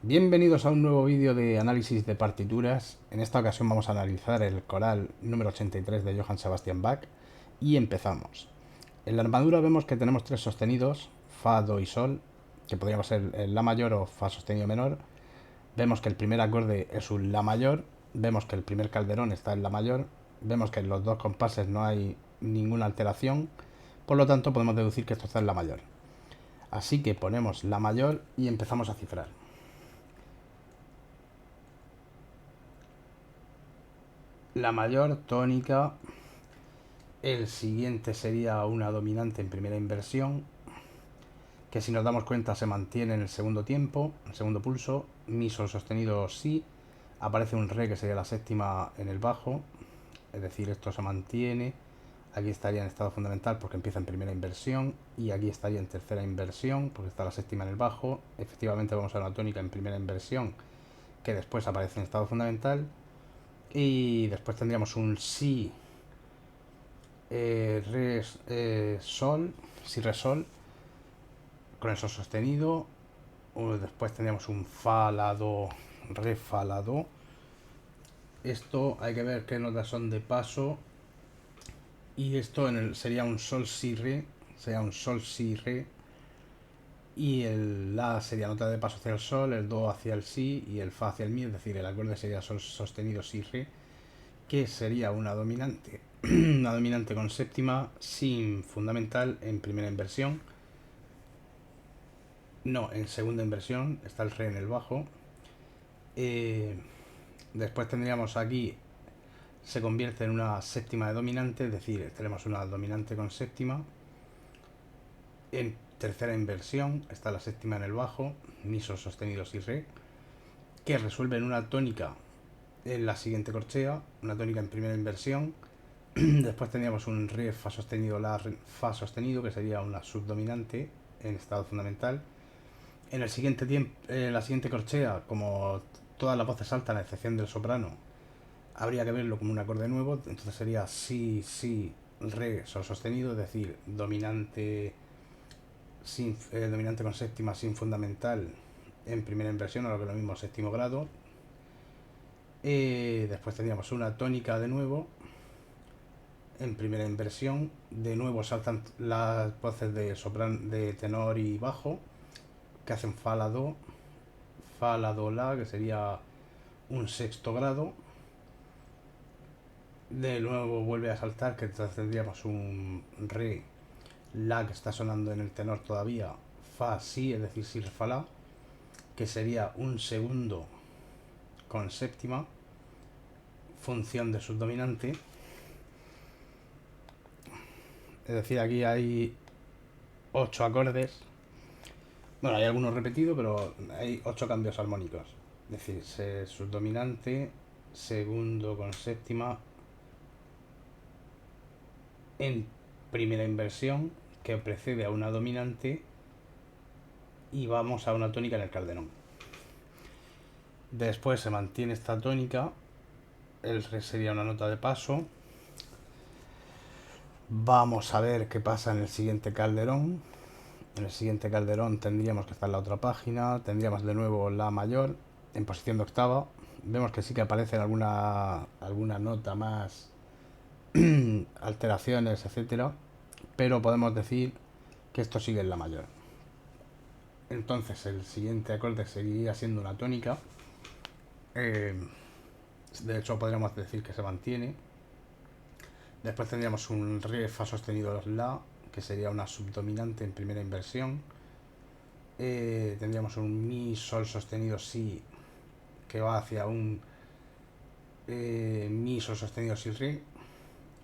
Bienvenidos a un nuevo vídeo de análisis de partituras. En esta ocasión vamos a analizar el coral número 83 de Johann Sebastian Bach y empezamos. En la armadura vemos que tenemos tres sostenidos, Fa, Do y Sol, que podríamos ser el La mayor o Fa sostenido menor. Vemos que el primer acorde es un La mayor, vemos que el primer calderón está en La mayor, vemos que en los dos compases no hay ninguna alteración, por lo tanto podemos deducir que esto está en La mayor. Así que ponemos La mayor y empezamos a cifrar. La mayor tónica. El siguiente sería una dominante en primera inversión, que si nos damos cuenta se mantiene en el segundo tiempo, el segundo pulso. Mi, sol sostenido, si. Aparece un re, que sería la séptima en el bajo, es decir, esto se mantiene. Aquí estaría en estado fundamental porque empieza en primera inversión, y aquí estaría en tercera inversión porque está la séptima en el bajo. Efectivamente vamos a una tónica en primera inversión que después aparece en estado fundamental, y después tendríamos un si, re, sol, si, re, sol, con el sol sostenido. Después tendríamos un fa, la, do, re, fa, la, do. Esto hay que ver qué notas son de paso, y esto sería un sol, si, re, sería un sol, si, re, y el la sería nota de paso hacia el sol, el do hacia el si y el fa hacia el mi, es decir, el acorde sería sol sostenido, si, re, que sería una dominante. Una dominante con séptima sin fundamental en primera inversión. No, en segunda inversión está el re en el bajo. Después tendríamos aquí, se convierte en una séptima de dominante, es decir, tenemos una dominante con séptima. En tercera inversión está la séptima en el bajo, mi, sol sostenido, si, re, que resuelve en una tónica en la siguiente corchea, una tónica en primera inversión. Después tendríamos un re, fa sostenido, la, fa sostenido, que sería una subdominante en estado fundamental. En el siguiente tiempo, la siguiente corchea, como todas las voces altas a excepción del soprano, habría que verlo como un acorde nuevo, entonces sería si, si, re, sol sostenido, es decir, dominante, dominante con séptima sin fundamental en primera inversión, o lo que es lo mismo, séptimo grado. Después tendríamos una tónica de nuevo en primera inversión, de nuevo saltan las voces de soprano, de tenor y bajo, que hacen fa, la, do, fa, la, do, la, que sería un sexto grado. De nuevo vuelve a saltar, que tendríamos un re, la, que está sonando en el tenor todavía, fa, si, es decir, si, re, fa, la, que sería un segundo con séptima, función de subdominante. Es decir, aquí hay 8 acordes. Bueno, hay algunos repetidos, pero hay 8 cambios armónicos. Es decir, subdominante, segundo con séptima, en primera inversión, que precede a una dominante, y vamos a una tónica en el calderón. Después se mantiene esta tónica, el re sería una nota de paso. Vamos a ver qué pasa en el siguiente calderón. En el siguiente calderón tendríamos que estar en la otra página, tendríamos de nuevo la mayor en posición de octava. Vemos que sí que aparece alguna nota más, alteraciones, etcétera, pero podemos decir que esto sigue en la mayor. Entonces el siguiente acorde seguiría siendo una tónica. De hecho podríamos decir que se mantiene. Después tendríamos un re, fa sostenido, la, que sería una subdominante en primera inversión. Tendríamos un mi, sol sostenido, si, que va hacia un mi, sol sostenido, si, re,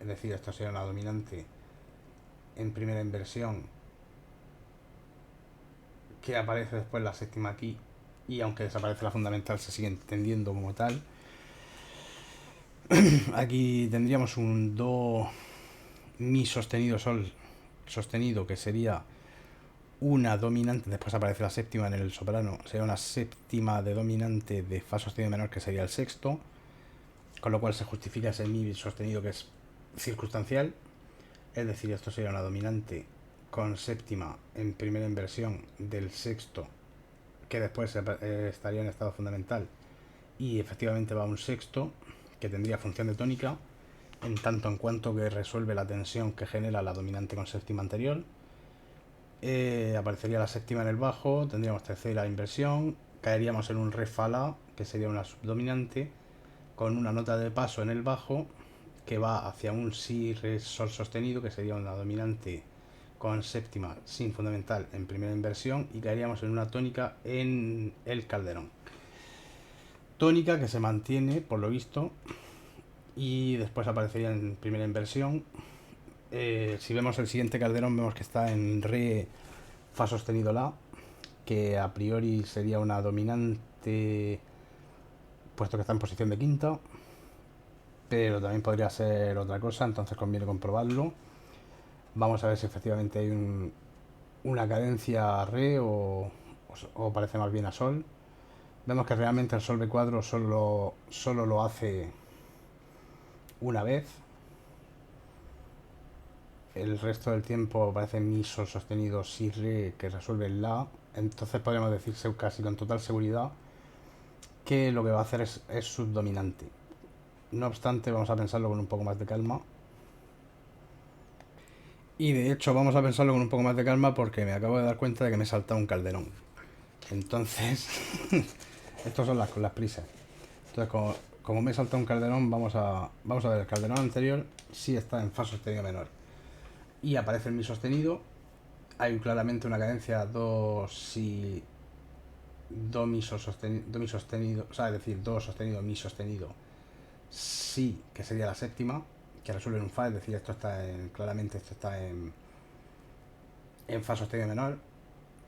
es decir, esto sería una dominante en primera inversión, que aparece después la séptima aquí, y aunque desaparece la fundamental se sigue entendiendo como tal. Aquí tendríamos un do, mi sostenido, sol sostenido, que sería una dominante, después aparece la séptima en el soprano, sería una séptima de dominante de fa sostenido menor, que sería el sexto, con lo cual se justifica ese mi sostenido, que es circunstancial. Es decir, esto sería una dominante con séptima en primera inversión del sexto, que después estaría en estado fundamental y efectivamente va a un sexto, que tendría función de tónica, en tanto en cuanto que resuelve la tensión que genera la dominante con séptima anterior. Aparecería la séptima en el bajo, tendríamos tercera inversión, caeríamos en un re fa la, que sería una subdominante, con una nota de paso en el bajo que va hacia un si re sol sostenido, que sería una dominante con séptima sin fundamental en primera inversión, y caeríamos en una tónica en el calderón. Tónica que se mantiene, por lo visto, y después aparecería en primera inversión. Si vemos el siguiente calderón, vemos que está en re fa sostenido la, que a priori sería una dominante, puesto que está en posición de quinta, pero también podría ser otra cosa, entonces conviene comprobarlo. Vamos a ver si efectivamente hay una cadencia a re o parece más bien a sol. Vemos que realmente el sol de cuadro solo lo hace una vez. El resto del tiempo parece mi sol sostenido si re, que resuelve el la. Entonces podríamos decir casi con total seguridad que lo que va a hacer es subdominante. No obstante, vamos a pensarlo con un poco más de calma. Y de hecho vamos a pensarlo con un poco más de calma porque me acabo de dar cuenta de que me he saltado un calderón. Entonces, estos son las prisas. Entonces, como me he saltado un calderón, vamos a ver el calderón anterior si está en fa sostenido menor. Y aparece el mi sostenido. Hay claramente una cadencia do si do mi sol sostenido, do mi sostenido, o sea, es decir, do sostenido, mi sostenido, si, que sería la séptima, que resuelve en un fa, es decir, claramente esto está en fa sostenido menor.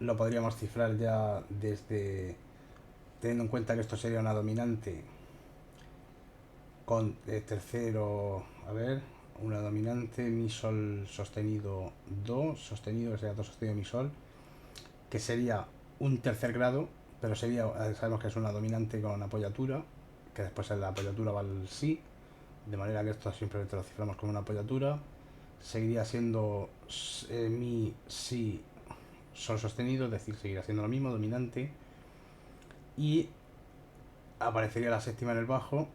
Lo podríamos cifrar ya desde, teniendo en cuenta que esto sería una dominante con tercero, a ver, una dominante, mi sol sostenido, do sostenido, que sería do sostenido, mi sol, que sería un tercer grado, pero sabemos que es una dominante con apoyatura, que después en la apoyatura va el si, de manera que esto simplemente lo ciframos como una apoyatura. Seguiría siendo mi, si, sol sostenido, es decir, seguirá siendo lo mismo, dominante. Y aparecería la séptima en el bajo,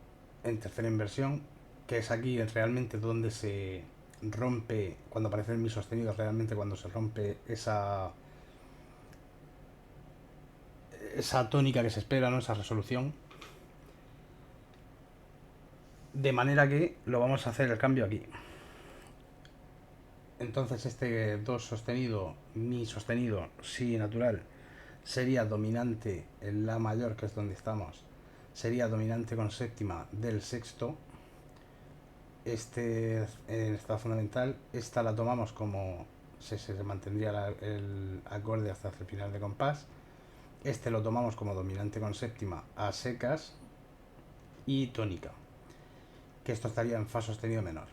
en tercera inversión, que es aquí realmente donde se rompe, cuando aparece el mi sostenido, realmente cuando se rompe esa tónica que se espera, ¿no? Esa resolución. De manera que lo vamos a hacer el cambio aquí. Entonces este do sostenido, mi sostenido, si natural, sería dominante en la mayor, que es donde estamos. Sería dominante con séptima del sexto. En estado fundamental. Esta la tomamos como se mantendría el acorde hasta el final de compás. Este lo tomamos como dominante con séptima a secas y tónica, que esto estaría en fa sostenido menor.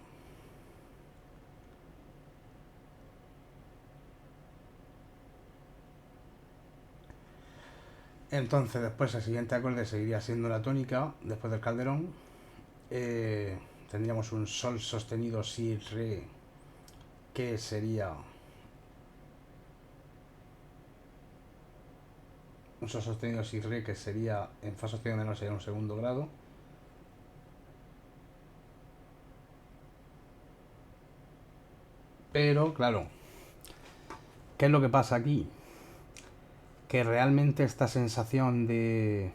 Entonces después el siguiente acorde seguiría siendo la tónica después del calderón. Tendríamos un sol sostenido si re, que sería un sol sostenido si re, que sería en fa sostenido menor, sería un segundo grado. Pero claro, ¿qué es lo que pasa aquí? Que realmente esta sensación de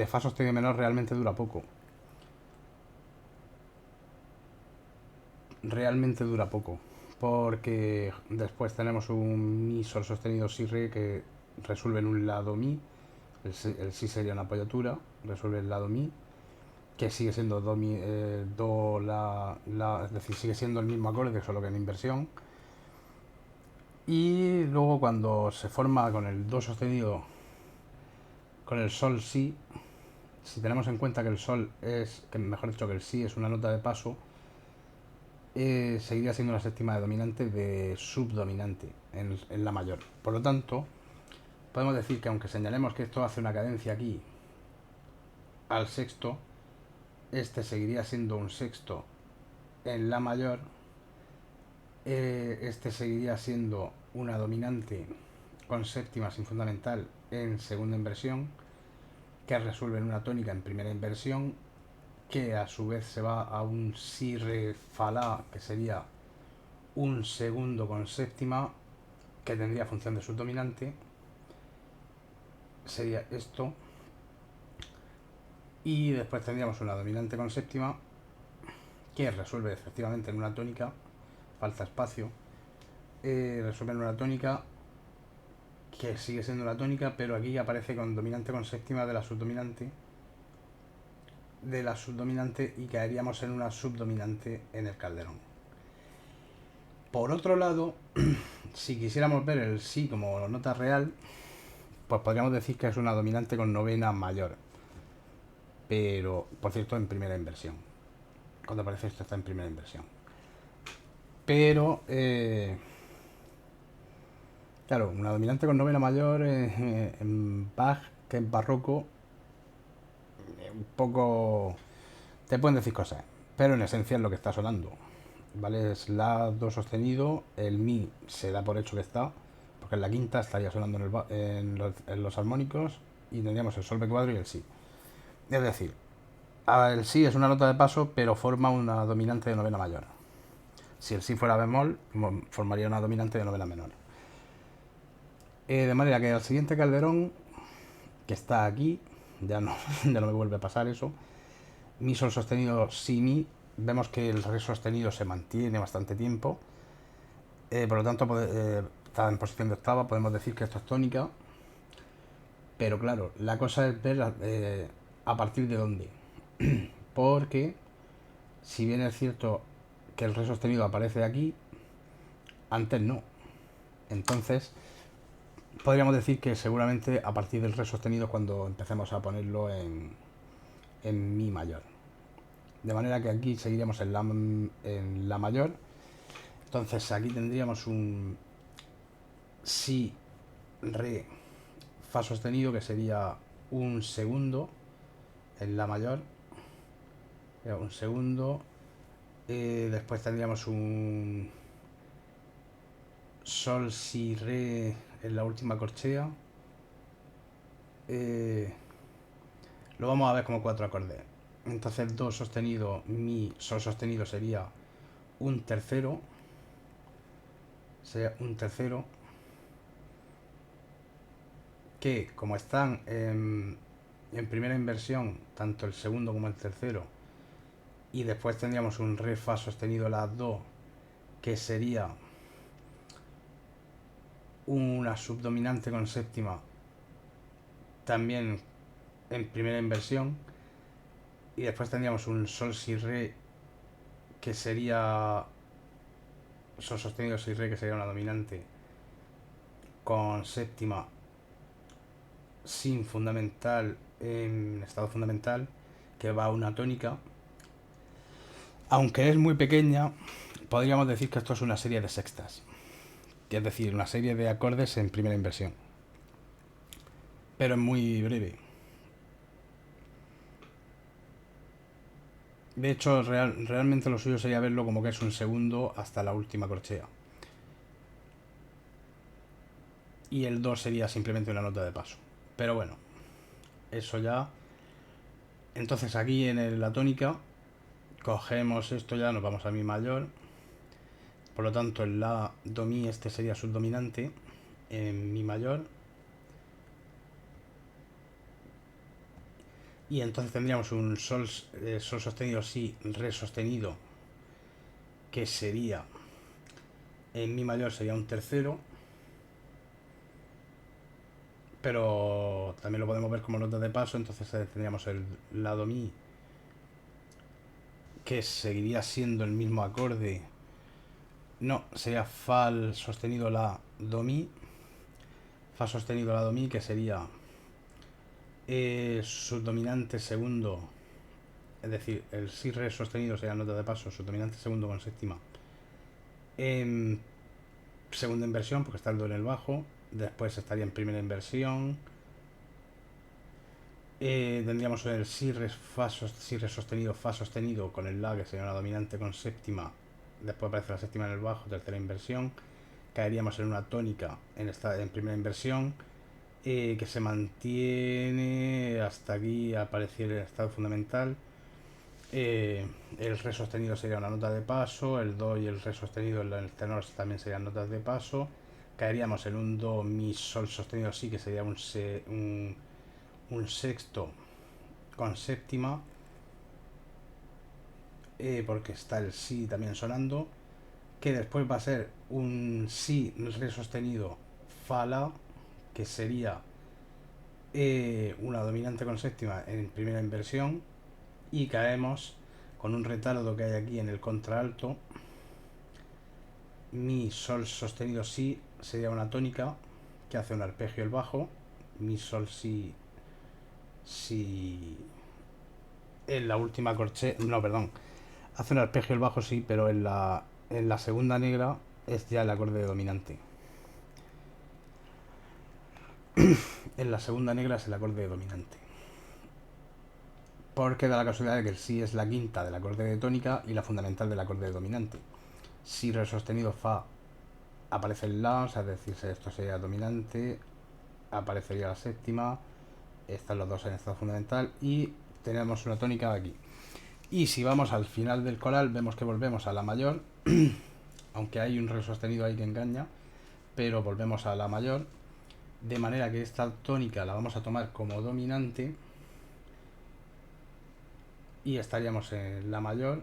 fa sostenido menor realmente dura poco. Realmente dura poco. Porque después tenemos un mi sol sostenido si re, que resuelve en un lado mi. El si sería una apoyatura, resuelve el lado mi, que sigue siendo do, mi, do la, es decir, sigue siendo el mismo acorde, solo que en inversión. Y luego cuando se forma con el do sostenido, con el sol si, si tenemos en cuenta que el sol es, que mejor dicho, que el si es una nota de paso, seguiría siendo una séptima de dominante de subdominante en la mayor. Por lo tanto, podemos decir que aunque señalemos que esto hace una cadencia aquí al sexto, este seguiría siendo un sexto en la mayor, Este seguiría siendo una dominante con séptima sin fundamental en segunda inversión, que resuelve en una tónica en primera inversión, que a su vez se va a un si re fa la, que sería un segundo con séptima, que tendría función de subdominante. Sería esto. Y después tendríamos una dominante con séptima, que resuelve efectivamente en una tónica, falta espacio, resuelve en una tónica que sigue siendo una tónica, pero aquí aparece con dominante con séptima de la subdominante y caeríamos en una subdominante en el calderón. Por otro lado, si quisiéramos ver el si como nota real, pues podríamos decir que es una dominante con novena mayor, pero por cierto en primera inversión. Cuando aparece esto está en primera inversión. Pero claro, una dominante con novena mayor en Bach, que es barroco, un poco te pueden decir cosas, pero en esencia es lo que está sonando, ¿vale? Es la do sostenido, el mi se da por hecho que está, porque en la quinta estaría sonando en los armónicos y tendríamos el sol B4 y el si. Es decir, el si es una nota de paso, pero forma una dominante de novena mayor. Si el si fuera bemol, formaría una dominante de novena menor. De manera que al siguiente calderón, que está aquí, ya no, ya no me vuelve a pasar eso, mi sol sostenido si mi, vemos que el re sostenido se mantiene bastante tiempo, por lo tanto está en posición de octava, podemos decir que esto es tónica, pero claro, la cosa es ver a partir de dónde, porque si bien es cierto que el re sostenido aparece aquí, antes no, entonces podríamos decir que seguramente a partir del re sostenido cuando empecemos a ponerlo en mi mayor. De manera que aquí seguiríamos en la mayor. Entonces aquí tendríamos un si, re, fa sostenido, que sería un segundo en la mayor. Un segundo. Después tendríamos un sol, si, re en la última corchea. Lo vamos a ver como cuatro acordes. Entonces do sostenido, mi, sol sostenido sería un tercero. Sería un tercero. Que como están en primera inversión, tanto el segundo como el tercero, y después tendríamos un re fa sostenido la do, que sería una subdominante con séptima, también en primera inversión, y después tendríamos un sol si re, que sería sol sostenido si re, que sería una dominante con séptima sin fundamental en estado fundamental, que va a una tónica. Aunque es muy pequeña, podríamos decir que esto es una serie de sextas, es decir, una serie de acordes en primera inversión, pero es muy breve. De hecho, realmente lo suyo sería verlo como que es un segundo hasta la última corchea. Y el do sería simplemente una nota de paso. Pero bueno, eso ya. Entonces aquí en la tónica, cogemos esto ya, nos vamos a mi mayor. Por lo tanto, en la, do, mi, este sería subdominante. En mi mayor. Y entonces tendríamos un sol, sol sostenido, si, re sostenido, que sería, en mi mayor sería un tercero, pero también lo podemos ver como nota de paso. Entonces tendríamos el la, do, mi, que seguiría siendo el mismo acorde. No, sería fa sostenido la, do, mi, fa sostenido la, do, mi, que sería subdominante segundo, es decir, el si re sostenido sería nota de paso, subdominante segundo con séptima en segunda inversión, porque está el do en el bajo. Después estaría en primera inversión. Tendríamos el si re, fa, si re sostenido, fa sostenido con el la, que sería una dominante con séptima después aparece la séptima en el bajo, tercera inversión, caeríamos en una tónica en primera inversión, que se mantiene hasta aquí, aparecer el estado fundamental. El re sostenido sería una nota de paso, el do y el re sostenido en el tenor también serían notas de paso. Caeríamos en un do, mi, sol sostenido sí, que sería un sexto con séptima, porque está el si también sonando, que después va a ser un si re sostenido fa la, que sería una dominante con séptima en primera inversión, y caemos con un retardo que hay aquí en el contralto. Mi, sol sostenido si sería una tónica que hace un arpegio el bajo. Mi, sol, si, si en la última corchea, no, perdón, hace un arpegio el bajo sí, pero en la segunda negra es ya el acorde dominante. En la segunda negra es el acorde dominante, porque da la casualidad de que el si es la quinta del acorde de tónica y la fundamental del acorde dominante. Si re sostenido fa aparece el la, o sea, es decir, esto sería dominante, aparecería la séptima, están los dos en estado fundamental y tenemos una tónica aquí. Y si vamos al final del coral vemos que volvemos a la mayor, aunque hay un re sostenido ahí que engaña, pero volvemos a la mayor, de manera que esta tónica la vamos a tomar como dominante y estaríamos en la mayor.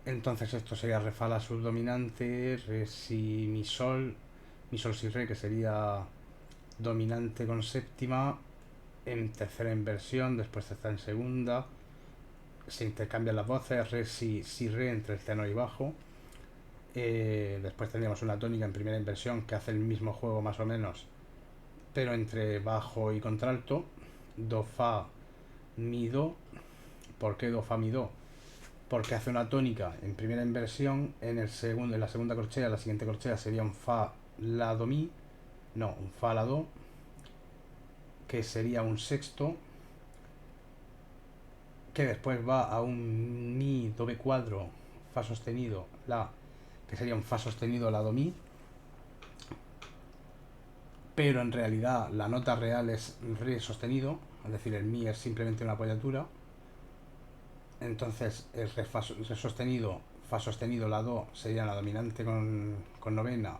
Entonces esto sería re fa la subdominante, re si mi sol si re, que sería dominante con séptima en tercera inversión, después está en segunda, se intercambian las voces, re si re entre el tenor y bajo. Después tendríamos una tónica en primera inversión que hace el mismo juego más o menos, pero entre bajo y contralto, do fa mi do. ¿Por qué do fa mi do? Porque hace una tónica en primera inversión, en la segunda corchea, la siguiente corchea sería un fa la do mi, no, un fa la do, que sería un sexto, que después va a un mi do be cuadro, fa sostenido la, que sería un fa sostenido la do mi, pero en realidad la nota real es re sostenido, es decir, el mi es simplemente una apoyatura. Entonces el re sostenido, fa sostenido, la do sería la dominante con novena,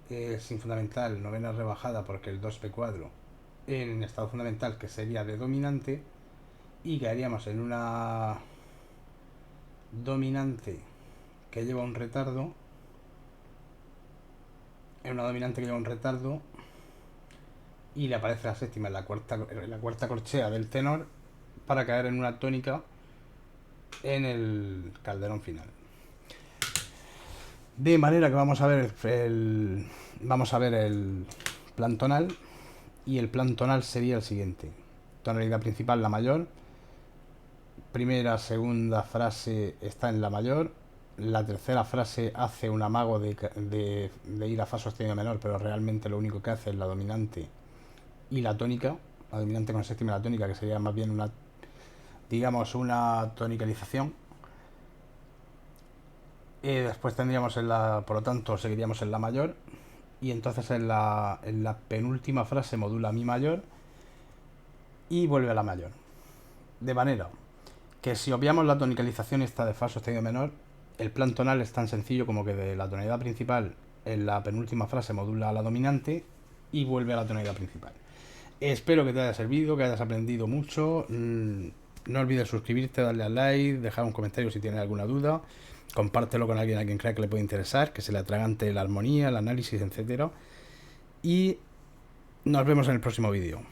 sin fundamental, novena rebajada porque el do es be cuadro en estado fundamental, que sería de dominante, y caeríamos en una dominante que lleva un retardo, y le aparece la séptima en la cuarta corchea del tenor para caer en una tónica en el calderón final. De manera que vamos a ver el plan tonal, y el plan tonal sería el siguiente: tonalidad principal la mayor, primera, segunda frase está en la mayor, la tercera frase hace un amago de ir a fa sostenido menor, pero realmente lo único que hace es la dominante y la tónica, la dominante con séptima y la tónica, que sería más bien una, digamos, una tonicalización. Después tendríamos por lo tanto, seguiríamos en la mayor, y entonces en la penúltima frase modula mi mayor y vuelve a la mayor. De manera que si obviamos la tonicalización esta de fa sostenido menor, el plan tonal es tan sencillo como que de la tonalidad principal en la penúltima frase modula a la dominante y vuelve a la tonalidad principal. Espero que te haya servido, que hayas aprendido mucho. No olvides suscribirte, darle al like, dejar un comentario si tienes alguna duda, compártelo con alguien a quien crea que le puede interesar, que se le atragante la armonía, el análisis, etc. Y nos vemos en el próximo vídeo.